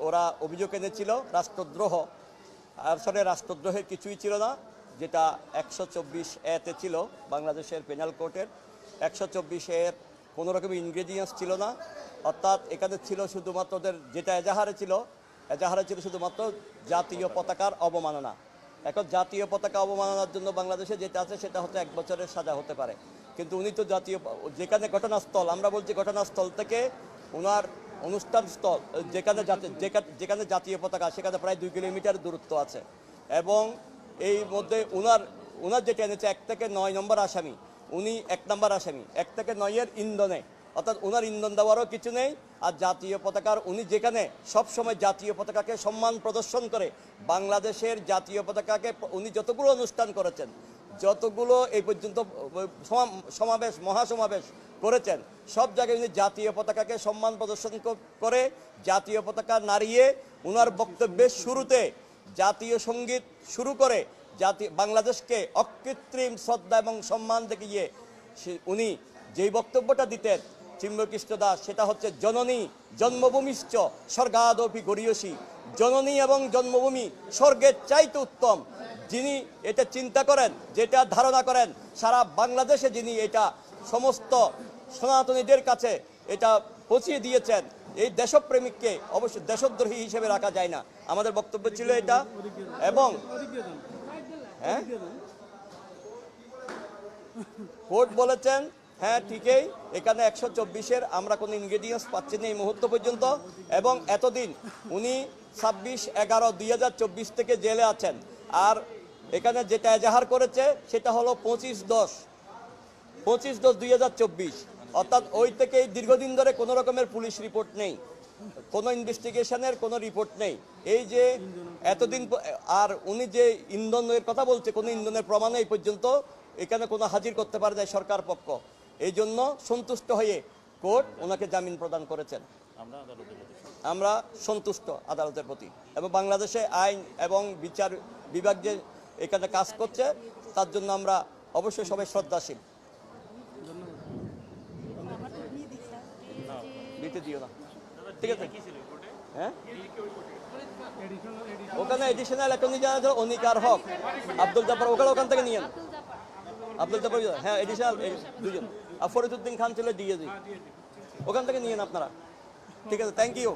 ওরা অভিযোগ এনেছিল রাষ্ট্রদ্রোহ। আসলে রাষ্ট্রদ্রোহের কিছুই ছিল না, যেটা 124A-তে ছিল বাংলাদেশের পেনাল কোর্টের। 124A-এর কোনো রকমের ইনগ্রেডিয়েন্টস ছিল না, অর্থাৎ এখানে ছিল শুধুমাত্র ওদের যেটা এজাহারে ছিল শুধুমাত্র জাতীয় পতাকার অবমাননা। এখন জাতীয় পতাকা অবমাননার জন্য বাংলাদেশে যেটা আছে সেটা হচ্ছে 1 বছরের সাজা হতে পারে, কিন্তু উনি তো যেখানে ঘটনাস্থল, আমরা বলছি ঘটনাস্থল থেকে ওনার অনুষ্ঠান স্থল যেখানে জাতীয় পতাকা, সেখানে প্রায় 2 কিলোমিটার দূরত্ব আছে। এবং এই মধ্যে ওনার যেটা এনেছে 1 থেকে 9 নম্বর আসামি, উনি 1 নম্বর আসামি। 1 থেকে 9-এর ইন্ধনে, অর্থাৎ ওনার ইন্ধন দেওয়ারও কিছু নেই। আর জাতীয় পতাকার উনি যেখানে সবসময় জাতীয় পতাকাকে সম্মান প্রদর্শন করে, বাংলাদেশের জাতীয় পতাকাকে উনি যতগুলো অনুষ্ঠান করেছেন, যতগুলো এই পর্যন্ত সমাবেশ মহাসমাবেশ করেছেন, সব জায়গায় উনি জাতীয় পতাকাকে সম্মান প্রদর্শন করে জাতীয় পতাকা নাড়িয়ে ওনার বক্তব্যের শুরুতে জাতীয় সঙ্গীত শুরু করে বাংলাদেশকে অকৃত্রিম শ্রদ্ধা এবং সম্মান দেখিয়ে উনি যেই বক্তব্যটা দিতেন চিন্ময়কৃষ্ণ দাস, সেটা হচ্ছে জননী জন্মভূমিশ্চ স্বর্গাদপি গরীয়সী। জননী এবং জন্মভূমি স্বর্গের চাইতে উত্তম। যিনি এটা চিন্তা করেন, যেটা ধারণা করেন, সারা বাংলাদেশে যিনি এটা সমস্ত সনাতনীদের কাছে এটা পৌঁছিয়ে দিয়েছেন, এই দেশপ্রেমিককে অবশ্যই দেশদ্রোহী হিসেবে রাখা যায় না। আমাদের বক্তব্য ছিল এটা। এবং হ্যাঁ, কোর্ট বলেছেন হ্যাঁ ঠিকই, এখানে 124-এর আমরা কোনো ইনগ্রেডিয়েন্টস পাচ্ছি না এই মুহূর্ত পর্যন্ত। এবং এতদিন উনি 26/11/2024 থেকে জেলে আছেন। আর এখানে যেটা এজাহার করেছে সেটা হলো 25/10/2024, অর্থাৎ ওই থেকে দীর্ঘদিন ধরে কোনো রকমের পুলিশ রিপোর্ট নেই, কোনো ইনভেস্টিগেশনের কোনো রিপোর্ট নেই। এই যে এতদিন, আর উনি যে ইন্ধনের কথা বলছে, কোনো ইন্ধনের প্রমাণ এই পর্যন্ত এখানে কোনো হাজির করতে পারে যায় সরকার পক্ষ। এই জন্য সন্তুষ্ট হয়ে কোর্ট ওনাকে জামিন প্রদান করেছেন। আমরা সন্তুষ্ট আদালতের প্রতি, এবং বাংলাদেশে আইন এবং বিচার বিভাগ যে এখানে কাজ করছে তার জন্য আমরা অবশ্যই সবাই শ্রদ্ধাশীল। দিতে দিও না, ঠিক আছে? হ্যাঁ, ওখানে এডিশনাল অ্যাটর্নি জেনারেল অনিকার হক, আব্দুল জাফর, ওখান থেকে নিয়েন। আব্দুল জাফর, হ্যাঁ এডিশনাল 2 জন। আর ফরিদউদ্দিন খান ছিল ডিএজি, ওখান থেকে নিয়েন আপনারা, ঠিক আছে? Thank you.